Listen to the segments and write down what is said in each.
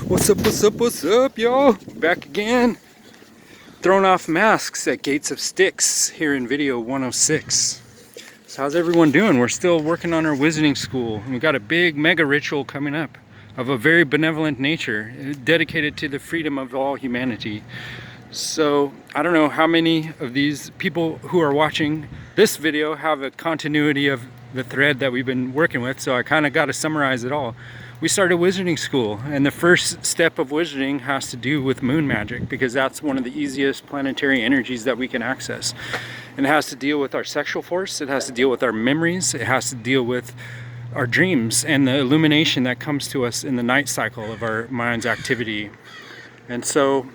What's up, y'all? Back again. Throwing off masks at Gates of Styx here in video 106. So how's everyone doing? We're still working on our wizarding school. We've got a big mega ritual coming up of a very benevolent nature dedicated to the freedom of all humanity. So I don't know how many of these people who are watching this video have a continuity of the thread that we've been working with, so I kind of got to summarize it all. We started wizarding school, and the first step of wizarding has to do with moon magic, because that's one of the easiest planetary energies that we can access. And it has to deal with our sexual force, it has to deal with our memories, it has to deal with our dreams and the illumination that comes to us in the night cycle of our mind's activity. And so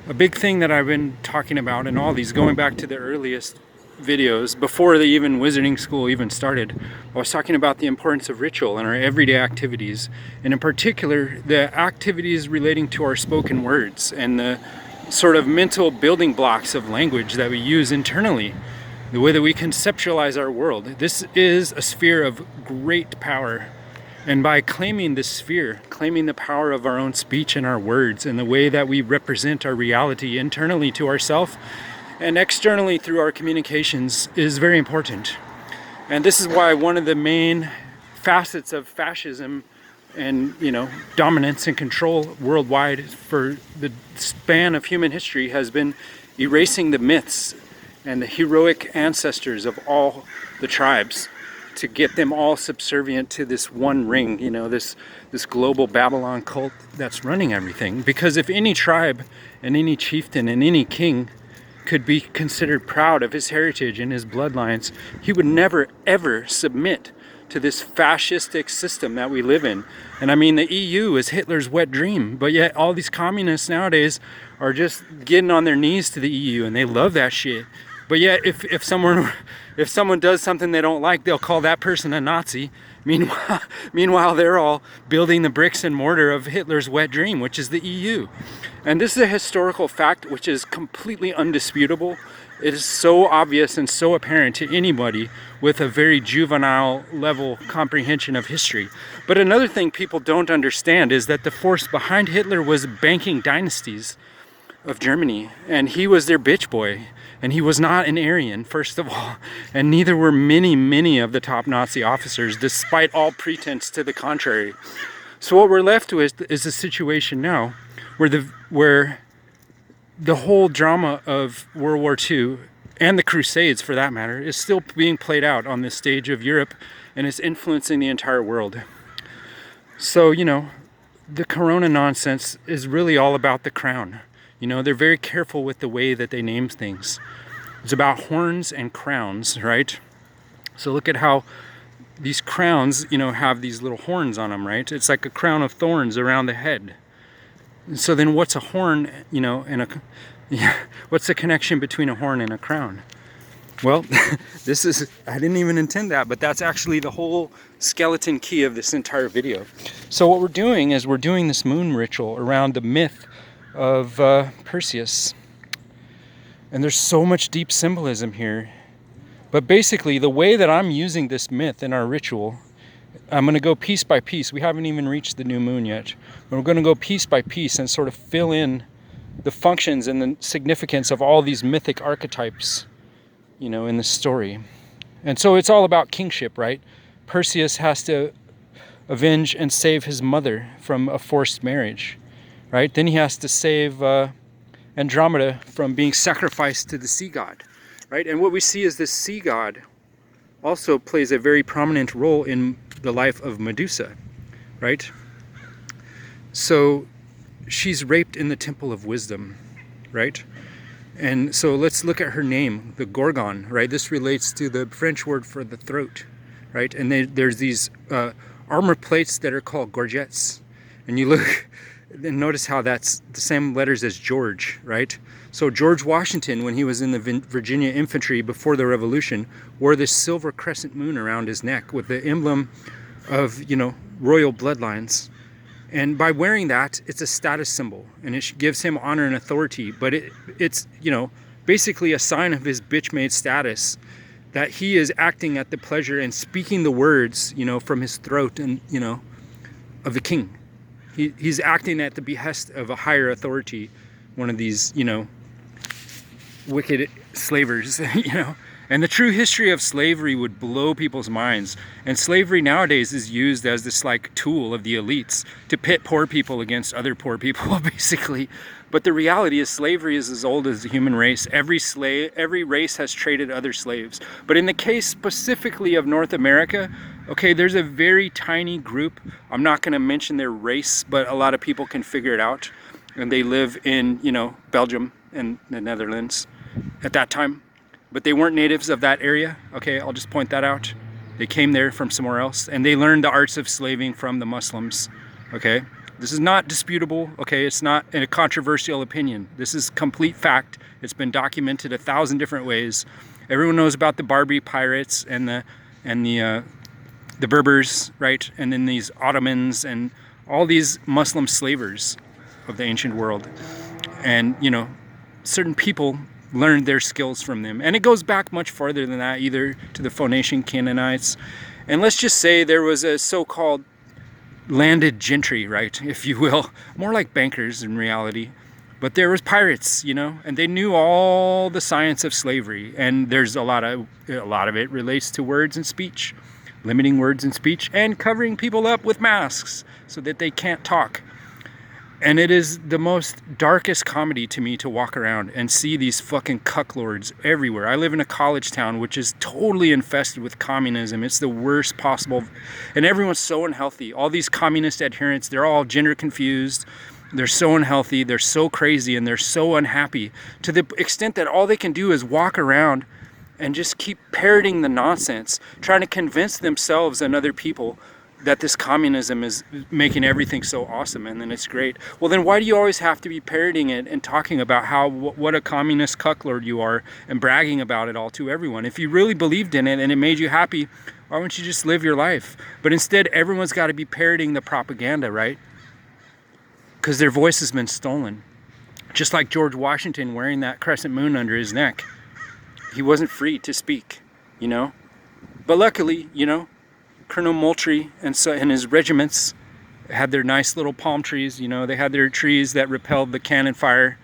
a big thing that I've been talking about in all these, going back to the earliest videos before the even wizarding school even started, I was talking about the importance of ritual in our everyday activities, and in particular the activities relating to our spoken words and the sort of mental building blocks of language that we use internally, the way that we conceptualize our world. This is a sphere of great power, and by claiming this sphere, claiming the power of our own speech and our words and the way that we represent our reality internally to ourselves and externally through our communications is very important. And this is why one of the main facets of fascism and, dominance and control worldwide for the span of human history has been erasing the myths and the heroic ancestors of all the tribes, to get them all subservient to this one ring, this global Babylon cult that's running everything. Because if any tribe and any chieftain and any king could be considered proud of his heritage and his bloodlines, he would never ever submit to this fascistic system that we live in. And I mean, the EU is Hitler's wet dream, but yet all these communists nowadays are just getting on their knees to the EU, and they love that shit. But yet if someone does something they don't like, they'll call that person a Nazi. Meanwhile, they're all building the bricks and mortar of Hitler's wet dream, which is the EU. And this is a historical fact which is completely undisputable. It is so obvious and so apparent to anybody with a very juvenile level comprehension of history. But another thing people don't understand is that the force behind Hitler was banking dynasties of Germany, and he was their bitch boy. And he was not an Aryan, first of all, and neither were many of the top Nazi officers, despite all pretense to the contrary. So what we're left with is a situation now where the whole drama of World War II, and the Crusades for that matter, is still being played out on the stage of Europe, and is influencing the entire world. So, the corona nonsense is really all about the crown. They're very careful with the way that they name things. It's about horns and crowns, right? So look at how these crowns, have these little horns on them, right? It's like a crown of thorns around the head. And so then what's a horn, what's the connection between a horn and a crown? Well, I didn't even intend that, but that's actually the whole skeleton key of this entire video. So what we're doing is we're doing this moon ritual around the myth of Perseus, and there's so much deep symbolism here. But basically, the way that I'm using this myth in our ritual, I'm going to go piece by piece. We haven't even reached the new moon yet, but we're going to go piece by piece and sort of fill in the functions and the significance of all these mythic archetypes, in the story. And so it's all about kingship, right? Perseus has to avenge and save his mother from a forced marriage. Right? Then he has to save Andromeda from being sacrificed to the sea god, right? And what we see is this sea god also plays a very prominent role in the life of Medusa, right? So she's raped in the Temple of Wisdom, right? And so let's look at her name, the gorgon, right? This relates to the French word for the throat, right? And there's these armor plates that are called gorgets, and you look. And notice how that's the same letters as George, right? So George Washington, when he was in the Virginia infantry before the Revolution, wore this silver crescent moon around his neck with the emblem of, royal bloodlines. And by wearing that, it's a status symbol, and it gives him honor and authority. But it's basically a sign of his bitch-made status, that he is acting at the pleasure and speaking the words, from his throat and, of the king. He's acting at the behest of a higher authority, one of these, you know, wicked slavers, you know. And the true history of slavery would blow people's minds. And slavery nowadays is used as this like tool of the elites to pit poor people against other poor people, basically. But the reality is slavery is as old as the human race. Every race has traded other slaves. But in the case specifically of North America, okay, there's a very tiny group. I'm not going to mention their race, but a lot of people can figure it out. And they live in, you know, Belgium and the Netherlands at that time. But they weren't natives of that area. Okay, I'll just point that out. They came there from somewhere else, and they learned the arts of slaving from the Muslims. Okay, this is not disputable. Okay, it's not a controversial opinion. This is complete fact. It's been documented 1,000 different ways. Everyone knows about the Barbary pirates and the Berbers, right? And then these Ottomans and all these Muslim slavers of the ancient world. And you know, certain people learned their skills from them. And it goes back much farther than that, either to the Phoenician Canaanites. And let's just say there was a so-called landed gentry, right, if you will, more like bankers in reality. But there was pirates, you know, and they knew all the science of slavery. And there's a lot of it relates to words and speech, limiting words and speech, and covering people up with masks so that they can't talk. And it is the most darkest comedy to me to walk around and see these fucking cucklords everywhere. I live in a college town which is totally infested with communism. It's the worst possible. And everyone's so unhealthy. All these communist adherents, they're all gender confused. They're so unhealthy. They're so crazy and they're so unhappy to the extent that all they can do is walk around and just keep parroting the nonsense, trying to convince themselves and other people that this communism is making everything so awesome and then it's great. Well, then why do you always have to be parroting it and talking about how what a communist cucklord you are and bragging about it all to everyone? If you really believed in it and it made you happy, why wouldn't you just live your life? But instead, everyone's got to be parroting the propaganda, right? Because their voice has been stolen. Just like George Washington wearing that crescent moon under his neck. He wasn't free to speak, you know? But luckily, you know, Colonel Moultrie and his regiments had their nice little palm trees, you know, they had their trees that repelled the cannon fire,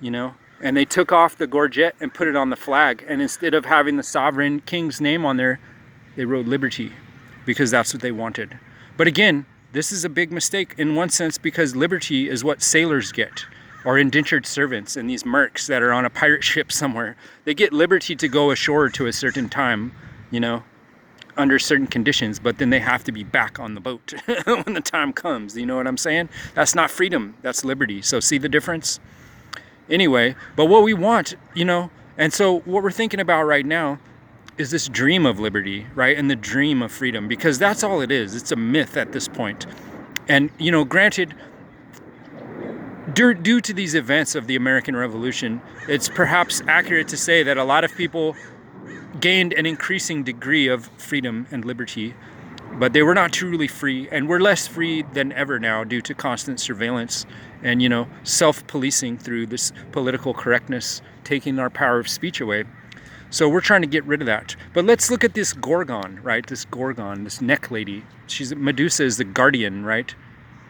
you know, and they took off the gorget and put it on the flag. And instead of having the sovereign king's name on there, they wrote liberty because that's what they wanted. But again, this is a big mistake in one sense because liberty is what sailors get, or indentured servants and these mercs that are on a pirate ship somewhere. They get liberty to go ashore to a certain time, you know, under certain conditions, but then they have to be back on the boat when the time comes. You know what I'm saying? That's not freedom, that's liberty. So see the difference? Anyway, but what we want, you know, and so what we're thinking about right now is this dream of liberty, right? And the dream of freedom, because that's all it is. It's a myth at this point. And, you know, granted, due to these events of the American Revolution, it's perhaps accurate to say that a lot of people gained an increasing degree of freedom and liberty, but they were not truly free, and we're less free than ever now due to constant surveillance and, you know, self-policing through this political correctness, taking our power of speech away. So we're trying to get rid of that. But let's look at this gorgon, right? This gorgon, this neck lady. Medusa is the guardian, right?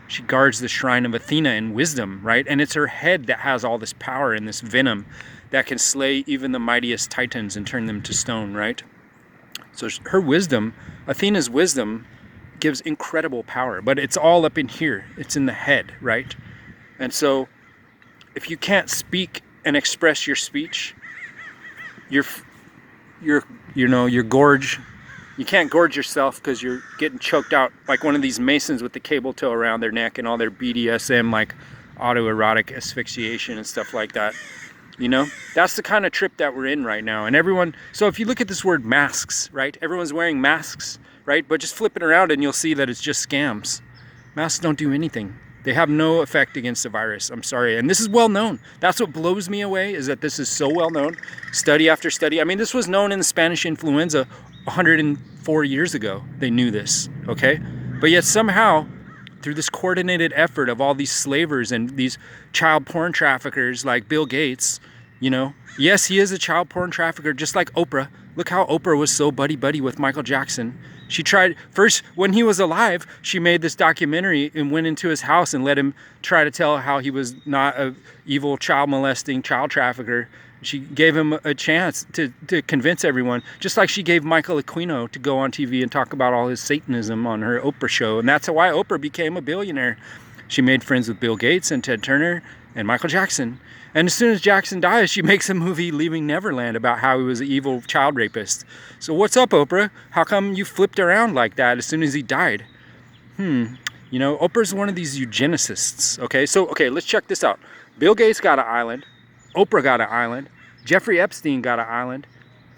She guards the shrine of Athena in wisdom, right? And it's her head that has all this power and this venom that can slay even the mightiest titans and turn them to stone, right? So her wisdom, Athena's wisdom, gives incredible power, but it's all up in here. It's in the head, right? And so if you can't speak and express your speech, your gorge, you can't gorge yourself because you're getting choked out like one of these masons with the cable tow around their neck and all their BDSM, like autoerotic asphyxiation and stuff like that. You know, that's the kind of trip that we're in right now. And everyone, so if you look at this word masks, right? Everyone's wearing masks, right? But just flip it around and you'll see that it's just scams. Masks don't do anything. They have no effect against the virus. I'm sorry. And this is well known. That's what blows me away, is that this is so well known. Study after study. I mean, this was known in the Spanish influenza 104 years ago. They knew this, okay? But yet somehow, through this coordinated effort of all these slavers and these child porn traffickers like Bill Gates, you know, yes, he is a child porn trafficker just like Oprah. Look how Oprah was so buddy-buddy with Michael Jackson. She tried, first, when he was alive, she made this documentary and went into his house and let him try to tell how he was not a evil child molesting child trafficker. She gave him a chance to convince everyone, just like she gave Michael Aquino to go on TV and talk about all his Satanism on her Oprah show. And that's why Oprah became a billionaire. She made friends with Bill Gates and Ted Turner and Michael Jackson. And as soon as Jackson dies, she makes a movie, Leaving Neverland, about how he was an evil child rapist. So what's up, Oprah? How come you flipped around like that as soon as he died? You know, Oprah's one of these eugenicists, okay? So, okay, let's check this out. Bill Gates got an island. Oprah got an island. Jeffrey Epstein got an island.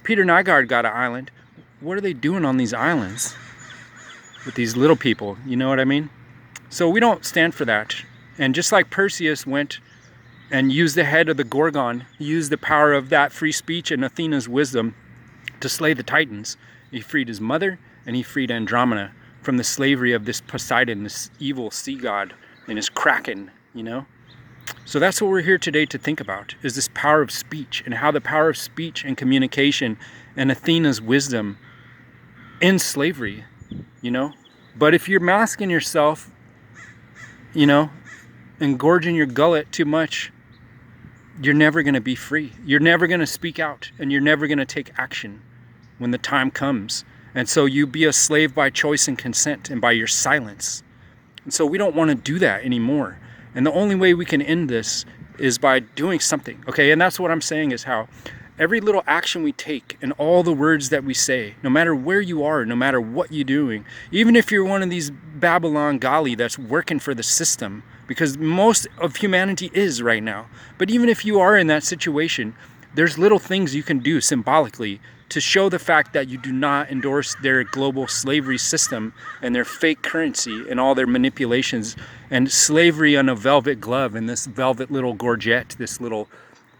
Peter Nygaard got an island. What are they doing on these islands with these little people? You know what I mean? So we don't stand for that. And just like Perseus went and used the head of the gorgon, he used the power of that free speech and Athena's wisdom to slay the Titans. He freed his mother and he freed Andromeda from the slavery of this Poseidon, this evil sea god, and his kraken, you know? So that's what we're here today to think about, is this power of speech and how the power of speech and communication and Athena's wisdom ends slavery, you know? But if you're masking yourself, you know, and gorging your gullet too much, you're never going to be free. You're never going to speak out, and you're never going to take action when the time comes. And so you be a slave by choice and consent and by your silence. And so we don't want to do that anymore. And the only way we can end this is by doing something, okay? And that's what I'm saying, is how every little action we take and all the words that we say, no matter where you are, no matter what you're doing, even if you're one of these Babylon Gali that's working for the system, because most of humanity is right now. But even if you are in that situation, there's little things you can do symbolically to show the fact that you do not endorse their global slavery system and their fake currency and all their manipulations and slavery on a velvet glove and this velvet little gorget, this little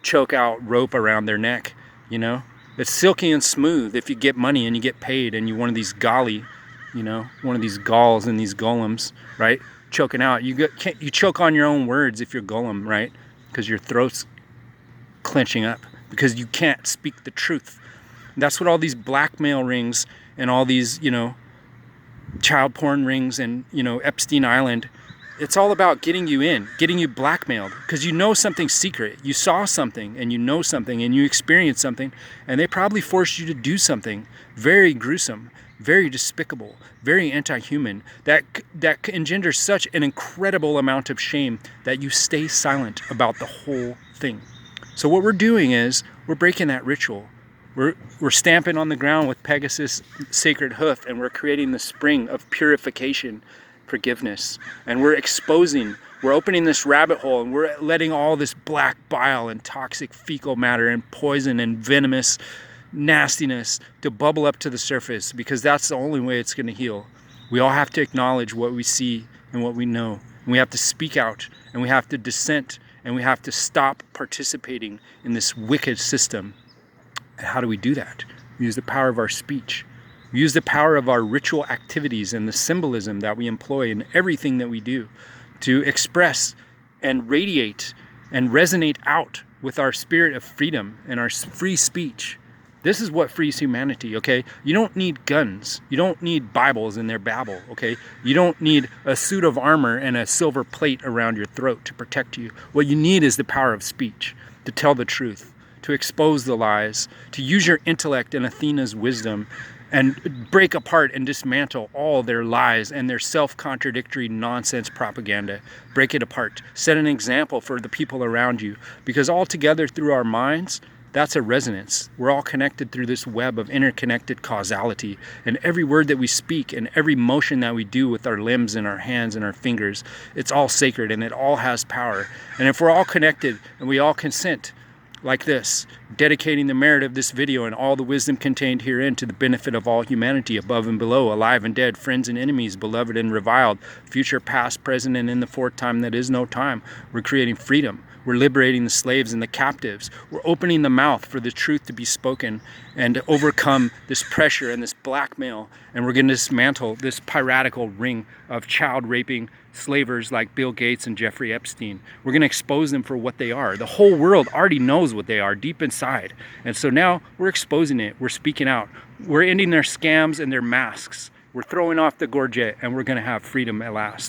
choke out rope around their neck, you know? It's silky and smooth if you get money and you get paid and you're one of these Gali, you know, one of these Gauls and these golems, right? Choking out. You choke on your own words if you're golem, right? Because your throat's clenching up because you can't speak the truth. That's what all these blackmail rings and all these, you know, child porn rings and, you know, Epstein Island, it's all about getting you in, getting you blackmailed because you know something secret. You saw something and you know something and you experienced something, and they probably forced you to do something very gruesome, very despicable, very anti-human, that engenders such an incredible amount of shame that you stay silent about the whole thing. So what we're doing is we're breaking that ritual. We're stamping on the ground with Pegasus' sacred hoof, and we're creating the spring of purification, forgiveness, and we're opening this rabbit hole, and we're letting all this black bile and toxic fecal matter and poison and venomous nastiness to bubble up to the surface, because that's the only way it's going to heal. We all have to acknowledge what we see and what we know, and we have to speak out, and we have to dissent, and we have to stop participating in this wicked system. And how do we do that? We use the power of our speech. We use the power of our ritual activities and the symbolism that we employ in everything that we do to express and radiate and resonate out with our spirit of freedom and our free speech. This is what frees humanity, okay? You don't need guns. You don't need Bibles in their babble, okay? You don't need a suit of armor and a silver plate around your throat to protect you. What you need is the power of speech, to tell the truth, to expose the lies, to use your intellect and Athena's wisdom and break apart and dismantle all their lies and their self-contradictory nonsense propaganda. Break it apart. Set an example for the people around you, because all together through our minds, that's a resonance. We're all connected through this web of interconnected causality, and every word that we speak and every motion that we do with our limbs and our hands and our fingers, it's all sacred and it all has power. And if we're all connected and we all consent, like this, dedicating the merit of this video and all the wisdom contained herein to the benefit of all humanity, above and below, alive and dead, friends and enemies, beloved and reviled, future, past, present, and in the fourth time that is no time. We're creating freedom. We're liberating the slaves and the captives. We're opening the mouth for the truth to be spoken and to overcome this pressure and this blackmail. And we're going to dismantle this piratical ring of child raping slavers like Bill Gates and Jeffrey Epstein. We're going to expose them for what they are. The whole world already knows what they are deep inside. And so now we're exposing it. We're speaking out. We're ending their scams and their masks. We're throwing off the gorget and we're gonna have freedom at last.